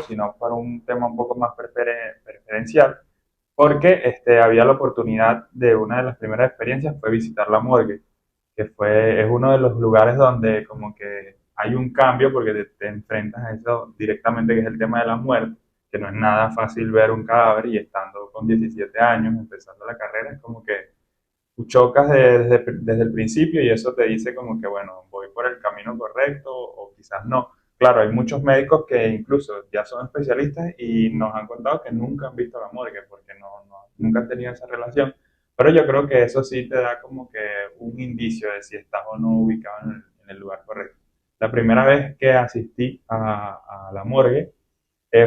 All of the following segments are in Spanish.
sino por un tema un poco más preferencial, porque había la oportunidad de una de las primeras experiencias fue visitar la morgue, que es uno de los lugares donde como que hay un cambio porque te enfrentas a eso directamente, que es el tema de la muerte, que no es nada fácil ver un cadáver y estando con 17 años, empezando la carrera, es como que tú chocas desde el principio y eso te dice como que, bueno, voy por el camino correcto o quizás no. Claro, hay muchos médicos que incluso ya son especialistas y nos han contado que nunca han visto la morgue porque nunca han tenido esa relación. Pero yo creo que eso sí te da como que un indicio de si estás o no ubicado en el lugar correcto. La primera vez que asistí a la morgue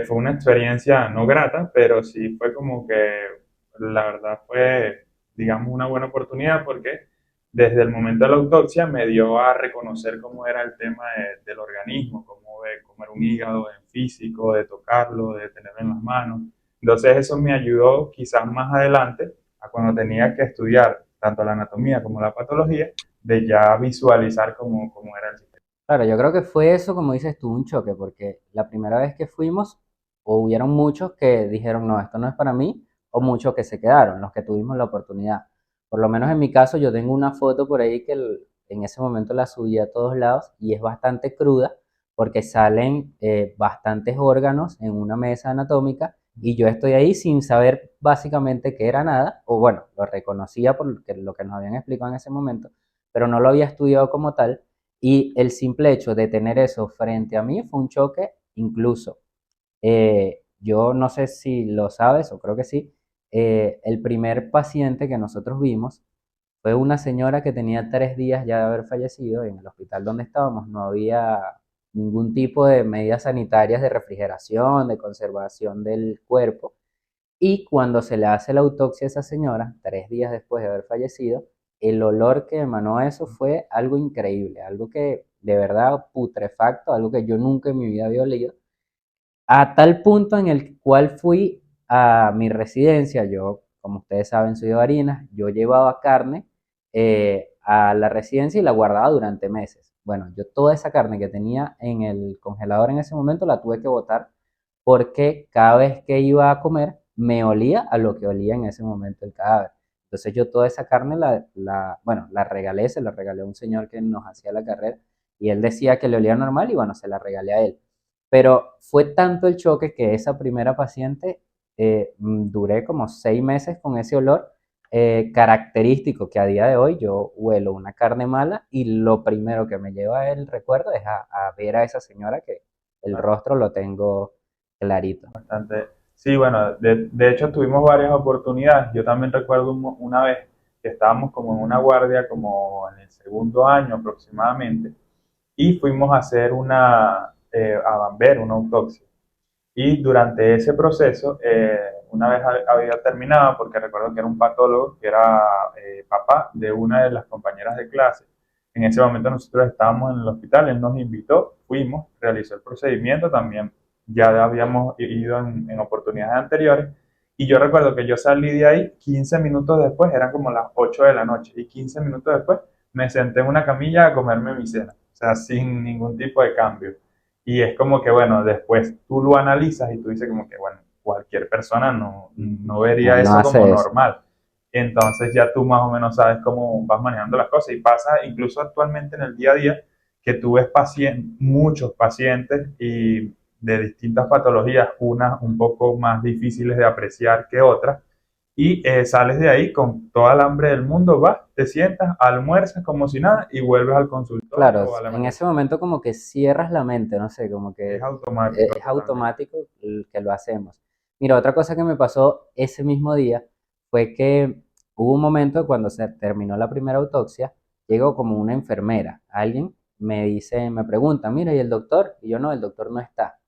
fue una experiencia no grata, pero sí fue como que la verdad fue, digamos, una buena oportunidad porque desde el momento de la autopsia me dio a reconocer cómo era el tema del organismo, cómo era un hígado en físico, de tocarlo, de tenerlo en las manos. Entonces eso me ayudó quizás más adelante, a cuando tenía que estudiar tanto la anatomía como la patología, de ya visualizar cómo era el sistema. Claro, yo creo que fue eso, como dices tú, un choque, porque la primera vez que fuimos, hubieron muchos que dijeron, no, esto no es para mí, o muchos que se quedaron, los que tuvimos la oportunidad. Por lo menos en mi caso, yo tengo una foto por ahí que en ese momento la subí a todos lados y es bastante cruda porque salen bastantes órganos en una mesa anatómica y yo estoy ahí sin saber básicamente qué era nada, o bueno, lo reconocía por lo que nos habían explicado en ese momento, pero no lo había estudiado como tal y el simple hecho de tener eso frente a mí fue un choque incluso. Yo no sé si lo sabes o creo que sí. El primer paciente que nosotros vimos fue una señora que tenía 3 días ya de haber fallecido. En el hospital donde estábamos no había ningún tipo de medidas sanitarias de refrigeración, de conservación del cuerpo. Y cuando se le hace la autopsia a esa señora, 3 días después de haber fallecido, el olor que emanó eso fue algo increíble, algo que de verdad putrefacto, algo que yo nunca en mi vida había olido, a tal punto en el cual fui a mi residencia. Yo, como ustedes saben, soy de Barinas, yo llevaba carne a la residencia y la guardaba durante meses. Bueno, yo toda esa carne que tenía en el congelador en ese momento la tuve que botar porque cada vez que iba a comer me olía a lo que olía en ese momento el cadáver. Entonces yo toda esa carne bueno, la regalé, se la regalé a un señor que nos hacía la carrera y él decía que le olía normal y bueno, se la regalé a él. Pero fue tanto el choque que esa primera paciente duré como 6 meses con ese olor característico que a día de hoy yo huelo una carne mala y lo primero que me lleva el recuerdo es a ver a esa señora que el rostro lo tengo clarito. Bastante. Sí, bueno, de hecho tuvimos varias oportunidades. Yo también recuerdo una vez que estábamos como en una guardia, como en el segundo año aproximadamente, y fuimos a hacer a Bamber, una autopsia. Y durante ese proceso, una vez había terminado, porque recuerdo que era un patólogo, que era papá de una de las compañeras de clase. En ese momento nosotros estábamos en el hospital, él nos invitó, fuimos, realizó el procedimiento también, ya habíamos ido en oportunidades anteriores, y yo recuerdo que yo salí de ahí 15 minutos después, eran como las 8 de la noche, y 15 minutos después me senté en una camilla a comerme mi cena, o sea, sin ningún tipo de cambio. Y es como que, bueno, después tú lo analizas y tú dices como que, bueno, cualquier persona no vería No, no eso como hace eso. normal. Entonces ya tú más o menos sabes cómo vas manejando las cosas y pasa incluso actualmente en el día a día que tú ves muchos pacientes y de distintas patologías, unas un poco más difíciles de apreciar que otras, y sales de ahí con toda el hambre del mundo, vas, te sientas, almuerzas como si nada y vuelves al consultorio Claro, o a la en ese emergencia. momento como que cierras la mente, no sé, como Es que automático es totalmente. automático el que lo hacemos. Mira, otra cosa que me pasó ese mismo día fue que hubo un momento cuando se terminó la primera autopsia, llegó como una enfermera, alguien me dice, me pregunta, mira, ¿y el doctor? Y yo no, el doctor no está.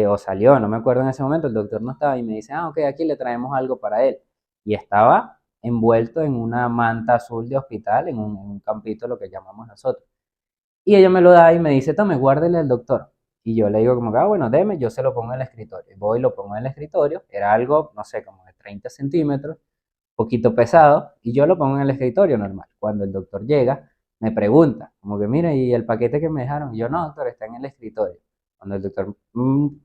O salió, no me acuerdo en ese momento, el doctor no estaba y me dice, ah, ok, aquí le traemos algo para él. Y estaba envuelto en una manta azul de hospital, en un campito, lo que llamamos nosotros. Y ella me lo da y me dice, tome, guárdele al doctor. Y yo le digo como que, ah, bueno, deme, yo se lo pongo en el escritorio. Voy y lo pongo en el escritorio. Era algo, no sé, como de 30 centímetros, poquito pesado, y yo lo pongo en el escritorio normal. Cuando el doctor llega, me pregunta, como que, mira, ¿y el paquete que me dejaron? Y yo, no, doctor, está en el escritorio. Cuando el doctor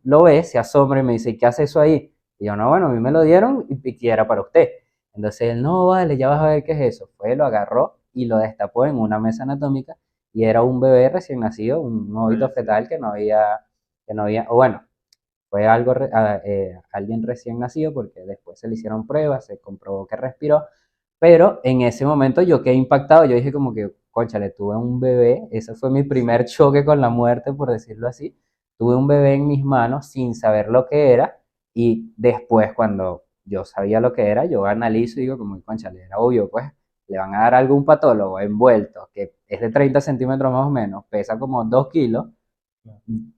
lo ve, se asombra y me dice, ¿y qué hace eso ahí? Y yo, no, bueno, a mí me lo dieron y era para usted. Entonces él, no, vale, ya vas a ver qué es eso. Fue, lo agarró y lo destapó en una mesa anatómica y era un bebé recién nacido, un óbito Falleció. fetal que no había, o bueno, fue alguien recién nacido porque después se le hicieron pruebas, se comprobó que respiró, pero en ese momento yo quedé impactado, yo dije como que, cónchale, tuve un bebé, ese fue mi primer choque con la muerte, por decirlo así, tuve un bebé en mis manos sin saber lo que era y después cuando yo sabía lo que era, yo analizo y digo como, cónchale, era obvio, pues le van a dar algún patólogo envuelto que es de 30 centímetros más o menos, pesa como 2 kilos,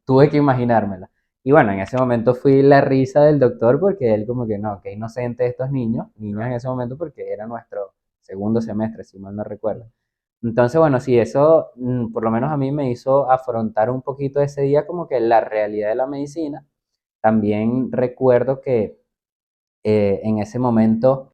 tuve que imaginármela. Y bueno, en ese momento fui la risa del doctor porque él como que no, qué inocente estos niños en ese momento porque era nuestro segundo semestre, si mal no recuerdo. Entonces, bueno, sí, eso por lo menos a mí me hizo afrontar un poquito ese día como que la realidad de la medicina. También recuerdo que en ese momento